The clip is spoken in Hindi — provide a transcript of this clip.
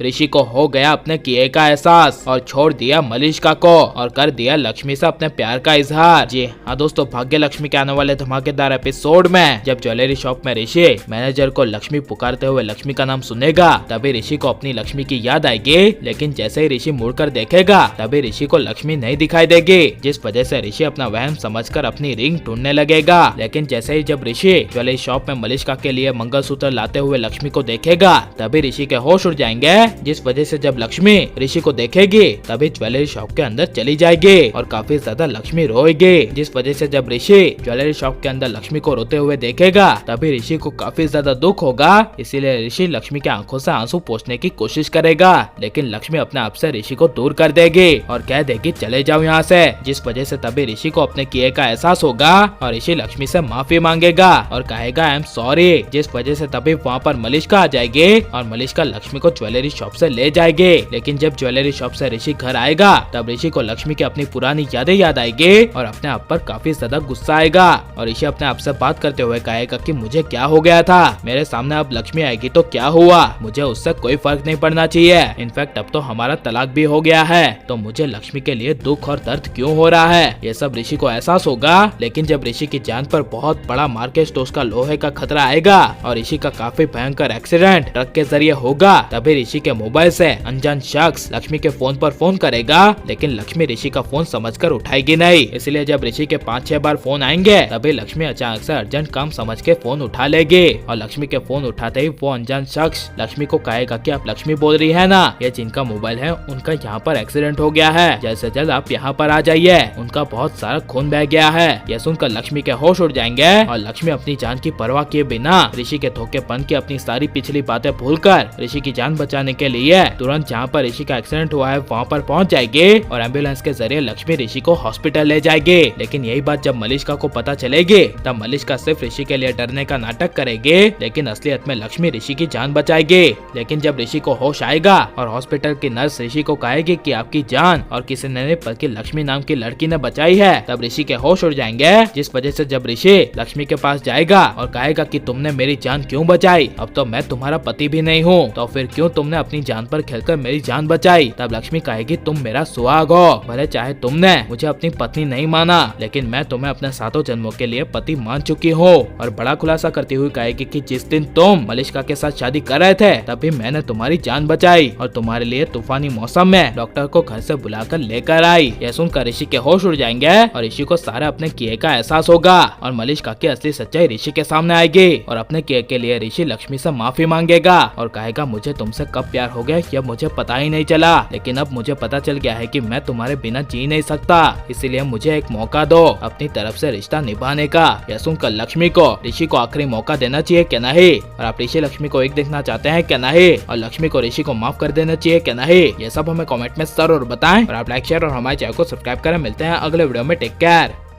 ऋषि को हो गया अपने किए का एहसास और छोड़ दिया मलिष्का को और कर दिया लक्ष्मी से अपने प्यार का इजहार। जी हाँ दोस्तों, भाग्य लक्ष्मी के आने वाले धमाकेदार एपिसोड में जब ज्वेलरी शॉप में ऋषि मैनेजर को लक्ष्मी पुकारते हुए लक्ष्मी का नाम सुनेगा तभी ऋषि को अपनी लक्ष्मी की याद आएगी। लेकिन जैसे ही ऋषि मुड़कर देखेगा तभी ऋषि को लक्ष्मी नहीं दिखाई देगी, जिस वजह से ऋषि अपना वहम समझकर अपनी रिंग ढूंढने लगेगा। लेकिन जैसे ही जब ऋषि ज्वेलरी शॉप में मलिष्का के लिए मंगलसूत्र लाते हुए लक्ष्मी को देखेगा तभी ऋषि के होश उड़ जाएंगे, जिस वजह से जब लक्ष्मी ऋषि को देखेगी तभी ज्वेलरी शॉप के अंदर चली जाएगी और काफी ज्यादा लक्ष्मी रोएगी, जिस वजह से जब ऋषि ज्वेलरी शॉप के अंदर लक्ष्मी को रोते हुए देखेगा तभी ऋषि को काफी ज्यादा दुख होगा। इसीलिए ऋषि लक्ष्मी के आंखों से आंसू पोंछने की कोशिश करेगा, लेकिन लक्ष्मी अपने आप से ऋषि को दूर कर देगी और कह देगी चले जाओ यहाँ से, जिस वजह से तभी ऋषि को अपने किए का एहसास होगा और ऋषि लक्ष्मी से माफी मांगेगा और कहेगा आई एम सॉरी, जिस वजह से तभी वहाँ पर मलिष्का आ जाएगी और मलिष्का लक्ष्मी को ज्वेलरी शॉप से ले जाएगी। लेकिन जब ज्वेलरी शॉप से ऋषि घर आएगा तब ऋषि को लक्ष्मी की अपनी पुरानी यादें याद आएगी और अपने आप पर काफी ज्यादा गुस्सा आएगा और ऋषि अपने आप से बात करते हुए कहेगा कि मुझे क्या हो गया था, मेरे सामने अब लक्ष्मी आएगी तो क्या हुआ, मुझे उससे कोई फर्क नहीं पड़ना चाहिए, इनफैक्ट अब तो हमारा तलाक भी हो गया है तो मुझे लक्ष्मी के लिए दुख और दर्द क्यों हो रहा है, ये सब ऋषि को एहसास होगा। लेकिन जब ऋषि की जान पर बहुत बड़ा मार्केट टोस का लोहे का खतरा आएगा और ऋषि का काफी भयंकर एक्सीडेंट ट्रक के जरिए होगा तभी ऋषि के मोबाइल से अनजान शख्स लक्ष्मी के फोन पर फोन करेगा, लेकिन लक्ष्मी ऋषि का फोन समझकर उठाएगी नहीं। इसलिए जब ऋषि के 5-6 बार फोन आएंगे तभी लक्ष्मी अचानक से अर्जेंट काम समझ के फोन उठा लेगी और लक्ष्मी के फोन उठाते ही वो अनजान शख्स लक्ष्मी को कहेगा कि आप लक्ष्मी बोल रही है ना, ये जिनका मोबाइल है उनका यहाँ पर एक्सीडेंट हो गया है, जल्द से जल्द आप यहाँ पर आ जाइए, उनका बहुत सारा खून बह गया है। यह सुनकर लक्ष्मी के होश उड़ जाएंगे और लक्ष्मी अपनी जान की परवाह किए बिना ऋषि के धोखेपन की अपनी सारी पिछली बातें भूलकर ऋषि की जान बचाने के लिए तुरंत जहाँ पर ऋषि का एक्सीडेंट हुआ है वहाँ पर पहुँच जाएगी और एम्बुलेंस के जरिए लक्ष्मी ऋषि को हॉस्पिटल ले जाएगी। लेकिन यही बात जब मलिष्का को पता चलेगी तब मलिष्का सिर्फ ऋषि के लिए डरने का नाटक करेगी, लेकिन असलियत में लक्ष्मी ऋषि की जान बचाएगी। लेकिन जब ऋषि को होश आएगा और हॉस्पिटल की नर्स ऋषि को कहेगी कि आपकी जान और किसी ने नहीं बल्कि लक्ष्मी नाम की लड़की ने बचाई है तब ऋषि के होश उड़ जाएंगे, जिस वजह से जब ऋषि लक्ष्मी के पास जाएगा और कहेगा कि तुमने मेरी जान क्यों बचाई, अब तो मैं तुम्हारा पति भी नहीं हूँ तो फिर क्यों तुमने अपनी जान पर खेलकर मेरी जान बचाई, तब लक्ष्मी कहेगी तुम मेरा सुहाग हो, भले चाहे तुमने मुझे अपनी पत्नी नहीं माना लेकिन मैं तुम्हें अपने 7 जन्मों के लिए पति मान चुकी हूँ। और बड़ा खुलासा करती हुई कहेगी कि जिस दिन तुम मलिष्का के साथ शादी कर रहे थे तभी मैंने तुम्हारी जान बचाई और तुम्हारे लिए तूफानी मौसम में डॉक्टर को घर से बुलाकर लेकर आई। यह सुनकर ऋषि के होश उड़ जाएंगे और ऋषि को सारा अपने किए का एहसास होगा और मलिष्का की असली सच्चाई ऋषि के सामने आएगी और अपने किए के लिए ऋषि लक्ष्मी से माफी मांगेगा और कहेगा मुझे तुमसे कब प्यार हो गया यह मुझे पता ही नहीं चला, लेकिन अब मुझे पता चल गया है कि मैं तुम्हारे बिना जी नहीं सकता, इसीलिए मुझे एक मौका दो अपनी तरफ से रिश्ता निभाने का। यह सुनकर लक्ष्मी को ऋषि को आखिरी मौका देना चाहिए क्या नहीं, और आप ऋषि लक्ष्मी को एक देखना चाहते हैं क्या नहीं, और लक्ष्मी को ऋषि को माफ कर देना चाहिए क्या नहीं, ये सब हमें कमेंट में जरूर बताएं और आप लाइक शेयर और हमारे चैनल को सब्सक्राइब करें। मिलते हैं अगले वीडियो में, टेक केयर।